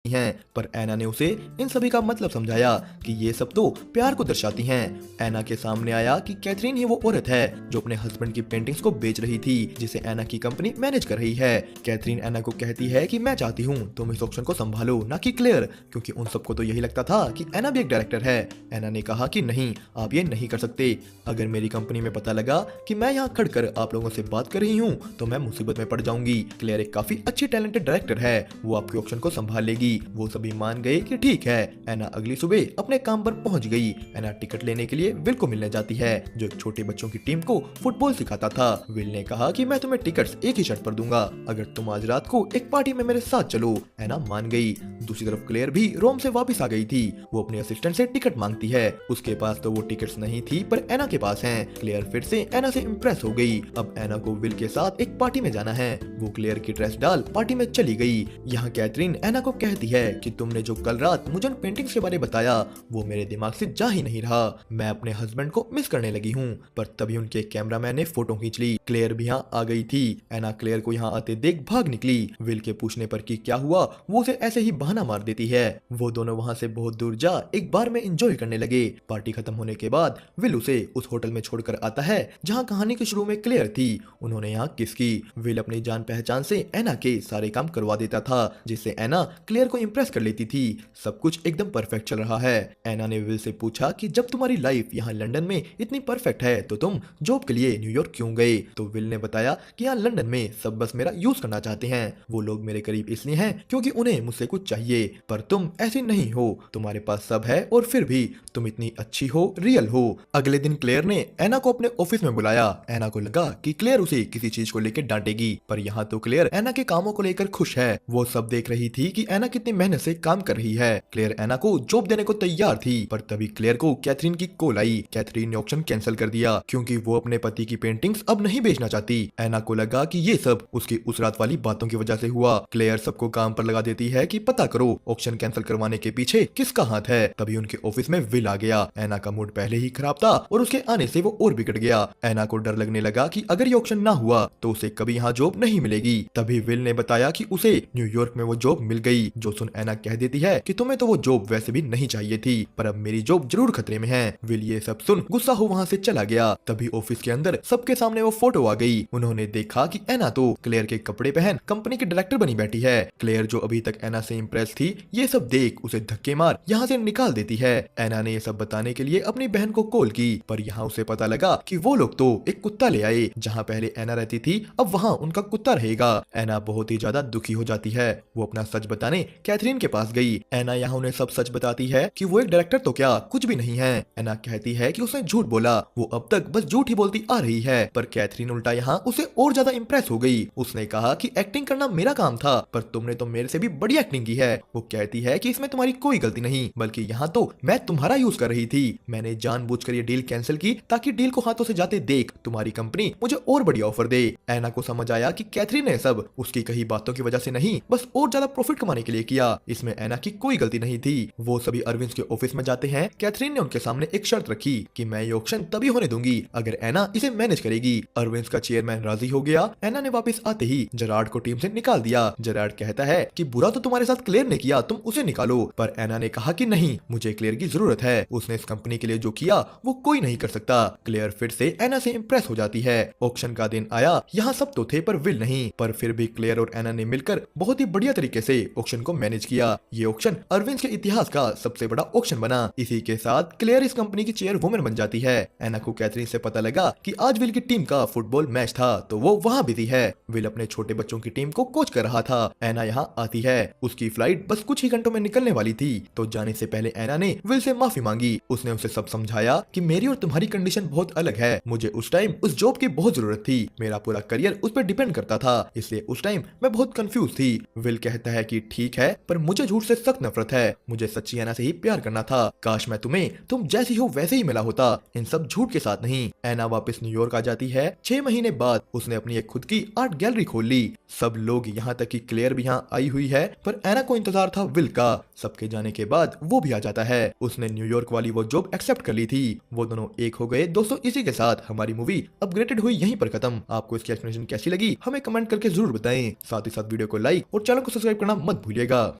हैं, पर एना ने उसे इन सभी का मतलब समझाया कि ये सब तो प्यार को दर्शाती हैं। एना के सामने आया कि कैथरीन ही वो औरत है जो अपने हस्बैंड की पेंटिंग्स को बेच रही थी, जिसे एना की कंपनी मैनेज कर रही है। कैथरीन एना को कहती है कि मैं चाहती हूँ तुम इस ऑक्शन को संभालो, ना कि क्लेयर, क्योंकि उन सबको तो यही लगता था कि एना भी एक डायरेक्टर है। एना ने कहा कि नहीं, आप ये नहीं कर सकते। अगर मेरी कंपनी में पता लगा कि मैं यहाँ खड़कर आप लोगों से बात कर रही हूँ तो मैं मुसीबत में पड़ जाऊंगी। क्लेयर एक काफी अच्छी टैलेंटेड डायरेक्टर है, वो आपके ऑक्शन को संभाल लेगी। वो सभी मान गए कि ठीक है। एना अगली सुबह अपने काम पर पहुंच गई। एना टिकट लेने के लिए विल को मिलने जाती है, जो एक छोटे बच्चों की टीम को फुटबॉल सिखाता था। विल ने कहा कि मैं तुम्हें टिकट्स एक ही शर्त पर दूंगा, अगर तुम आज रात को एक पार्टी में मेरे साथ चलो। एना मान गई। दूसरी तरफ क्लेयर भी रोम से वापस आ गई थी। वो अपने असिस्टेंट से टिकट मांगती है। उसके पास तो वो टिकट्स नहीं थी, पर एना के पास हैं। क्लेयर फिर से एना से इम्प्रेस हो गई। अब एना को विल के साथ एक पार्टी में जाना है। वो क्लेयर की ड्रेस डाल पार्टी में चली गई। यहाँ कैथरीन एना को कहती है कि तुमने जो कल रात मुझे उन पेंटिंग्स के बारे में बताया वो मेरे दिमाग से जा ही नहीं रहा। मैं अपने हस्बैंड को मिस करने लगी हूँ। पर तभी उनके कैमरामैन ने फोटो खींच ली। क्लेयर भी यहाँ आ गई थी। एना क्लेयर को यहाँ आते देख भाग निकली। विल के पूछने पर कि क्या हुआ, वो उसे ऐसे ही बहाना मार देती है। वो दोनों वहाँ से बहुत दूर जा एक बार में एंजॉय करने लगे। पार्टी खत्म होने के बाद विल उसे उस होटल में छोड़कर आता है जहाँ कहानी के शुरू में क्लेयर थी। उन्होंने यहाँ किस की। विल अपनी जान पहचान से एना के सारे काम करवा देता था, जिससे एना क्लेयर को इम्प्रेस कर लेती थी। सब कुछ एकदम परफेक्ट चल रहा है। एना ने विल से पूछा कि जब तुम्हारी लाइफ यहाँ लंदन में इतनी परफेक्ट है तो तुम जॉब के लिए न्यूयॉर्क क्यों गए। तो विल ने बताया कि यहाँ लंदन में सब बस मेरा यूज करना चाहते हैं। वो लोग मेरे करीब इसलिए हैं क्योंकि उन्हें मुझसे कुछ चाहिए, पर तुम ऐसी नहीं हो। तुम्हारे पास सब है और फिर भी तुम इतनी अच्छी हो, रियल हो। अगले दिन क्लेयर ने एना को अपने ऑफिस में बुलाया। एना को लगा कि क्लेयर उसे किसी चीज को लेकर डांटेगी, पर यहाँ तो क्लेयर एना के कामों को लेकर खुश है। वो सब देख रही थी कि एना कितनी मेहनत से काम कर रही है। क्लेयर एना को जॉब देने को तैयार थी, पर तभी क्लेयर को कैथरीन की कॉल आई। कैथरीन ने ऑक्शन कैंसिल कर दिया क्योंकि वो अपने पति की पेंटिंग्स अब नहीं बेचना चाहती। एना को लगा कि ये सब उसकी उस रात वाली बातों की वजह से हुआ। क्लेयर सबको काम पर लगा देती है कि पता करो ऑक्शन कैंसिल करवाने के पीछे किसका हाथ है। तभी उनके ऑफिस में विल आ गया। एना का मूड पहले ही खराब था और उसके आने से वो और बिगड़ गया। एना को डर लगने लगा कि अगर ये ऑक्शन ना हुआ तो उसे कभी यहाँ जॉब नहीं मिलेगी। तभी विल ने बताया कि उसे न्यूयॉर्क में वो जॉब मिल गई। जो सुन एना कह देती है कि तुम्हें तो वो जॉब वैसे भी नहीं चाहिए थी, पर अब मेरी जॉब जरूर खतरे में है। विल ये सब सुन गुस्सा हो वहाँ से चला गया। तभी ऑफिस के अंदर सबके सामने वो फोटो आ गई। उन्होंने देखा कि एना तो क्लेयर के कपड़े पहन कंपनी की डायरेक्टर बनी बैठी है। क्लेयर जो अभी तक एना से इम्प्रेस थी, ये सब देख उसे धक्के मार यहाँ से निकाल देती है। एना ने ये सब बताने के लिए अपनी बहन को कॉल की, पर यहाँ उसे पता लगा कि वो लोग तो एक कुत्ता ले आए। जहाँ पहले एना रहती थी अब वहाँ उनका कुत्ता रहेगा। एना बहुत ही ज्यादा दुखी हो जाती है। वो अपना सच बताने कैथरीन के पास गई। एना यहाँ उन्हें सब सच बताती है कि वो एक डायरेक्टर तो क्या कुछ भी नहीं है। एना कहती है कि उसने झूठ बोला, वो अब तक बस झूठ ही बोलती आ रही है। पर कैथरीन उल्टा यहाँ उसे और ज्यादा इम्प्रेस हो गई। उसने कहा कि एक्टिंग करना मेरा काम था, पर तुमने तो मेरे से भी बड़ी एक्टिंग की है। वो कहती है कि इसमें तुम्हारी कोई गलती नहीं, बल्कि यहाँ तो मैं तुम्हारा यूज कर रही थी। मैंने जानबूझकर ये डील कैंसिल की ताकि डील को हाथों से जाते देख तुम्हारी कंपनी मुझे और बड़ी ऑफर दे। एना को समझ आया कि कैथरीन ने सब उसकी कही बातों की वजह से नहीं, बस और ज्यादा प्रॉफिट कमाने के लिए किया। इसमें एना की कोई गलती नहीं थी। वो सभी अरविंद के ऑफिस में जाते हैं। कैथरीन ने उनके सामने एक शर्त रखी कि मैं ये ऑक्शन तभी होने दूंगी अगर एना इसे मैनेज करेगी। अरविंद का चेयरमैन राजी हो गया। एना ने वापस आते ही जेरार्ड को टीम से निकाल दिया। जेरार्ड कहता है कि बुरा तो तुम्हारे साथ क्लेयर ने किया, तुम उसे निकालो। पर एना ने कहा कि नहीं, मुझे क्लेयर की जरूरत है। उसने इस कंपनी के लिए जो किया वो कोई नहीं कर सकता। क्लेयर फिर से एना से इम्प्रेस हो जाती है। ऑक्शन का दिन आया। यहाँ सब तो थे पर विल नहीं, पर फिर भी क्लेयर और एना ने मिलकर बहुत ही बढ़िया तरीके से ऑक्शन को मैनेज किया। ये ऑक्शन अरविंद के इतिहास का सबसे बड़ा ऑक्शन बना। इसी के साथ क्लेयर इस कंपनी की चेयर वुमेन बन जाती है। एना को कैथरीन से पता लगा कि आज विल की टीम का फुटबॉल मैच था, तो वो वहाँ बिजी है। विल अपने छोटे बच्चों की टीम को कोच कर रहा था। एना यहाँ आती है। उसकी फ्लाइट बस कुछ ही घंटों में निकलने वाली थी, तो जाने से पहले एना ने विल से माफी मांगी। उसने उसे सब समझाया कि मेरी और तुम्हारी कंडीशन बहुत अलग है। मुझे उस टाइम उस जॉब की बहुत जरूरत थी। मेरा पूरा करियर उस पर डिपेंड करता था, इसलिए उस टाइम मैं बहुत कंफ्यूज थी। विल कहता है कि ठीक है, पर मुझे झूठ से सख्त नफरत है। मुझे सच्ची एना से ही प्यार करना था। काश मैं तुम्हें तुम जैसी हो वैसे ही मिला होता, इन सब झूठ के साथ नहीं। एना वापस न्यूयॉर्क आ जाती है। 6 महीने बाद उसने अपनी एक खुद की आर्ट गैलरी खोल ली। सब लोग यहाँ तक कि क्लेयर भी यहाँ आई हुई है, पर एना को इंतजार था विल का। सबके जाने के बाद वो भी आ जाता है। उसने न्यूयॉर्क वाली वो जॉब एक्सेप्ट कर ली थी। वो दोनों एक हो गए। दोस्तों, इसी के साथ हमारी मूवी अपग्रेडेड हुई यहीं पर खत्म। आपको इसकी एक्सप्लेनेशन कैसी लगी हमें कमेंट करके जरूर बताएं। साथ ही साथ वीडियो को लाइक और चैनल को सब्सक्राइब करना मत भूलिएगा।